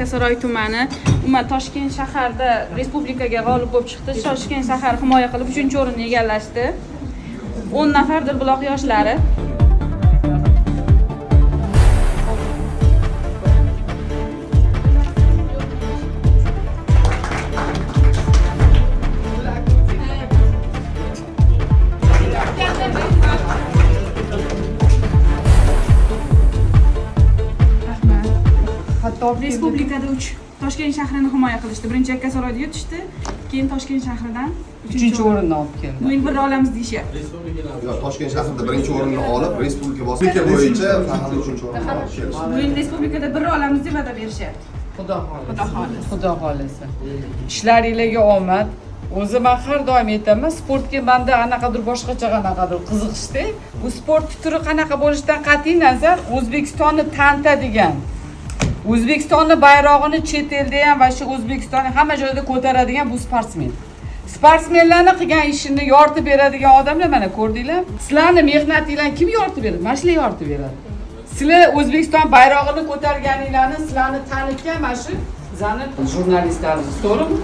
Yakkasaroy tumani. Umuman Toshkent shaharda respublikaga g'olib bo'lib chiqdi. Toshkent shahar himoya qilib 3-o'rinni egallashdi. 10 nafar Dilbuloq yoshlari. Respublikada 3 Toshkent shahrini himoya qilishdi. Birinchi Yakkasaroyda yutishdi, keyin Toshkent shahridan 3-o'rinni olib keldi. Bu yil bir olamiz deyishyapti. Yo'q, Toshkent shahrida birinchi o'rinni olib, respublika bo'yicha faqat 3-o'rinni olib kelishdi. Bu yil respublikada bir olamiz deb va'da berishyapti. Xudo xolisa. Ishlaringizga omad. O'zi men har doim aytaman, sportga menda anaqadir boshqacha qanaqadir qiziqishda. Bu sport turi qanaqa bo'lishidan qat'iy nazar O'zbekistonni tanitadigan, O'zbekistonning bayrog'ini chet elda ham va shu O'zbekistonni hamma joyda ko'taradigan bu sportsmen. Sportsmenlarning qilgan ishini yoritib beradigan odamlar mana ko'rdinglar. Sizlarning mehnatinglarni kim yoritib beradi? Mana shular yoritib beradi. Sizlar O'zbekiston bayrog'ini ko'targaninglarni, sizlarni tanitgan mana shu bizani jurnalistlarimiz, to'g'rimi?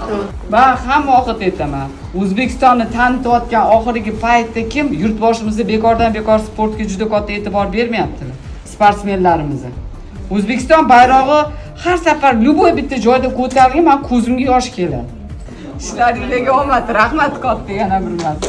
Va hamma vaqt aytaman, O'zbekistonni tanitayotgan oxirgi paytda kim yurtboshimizda bekordan bekor sportga juda katta e'tibor bermayapti. Sportsmenlarimiz. O'zbekiston bayrog'i har safar любой bitta joyda ko'tarilgan, men ko'zimga yosh keladi. Ishlaringizga omad, rahmat katta yana bir marta.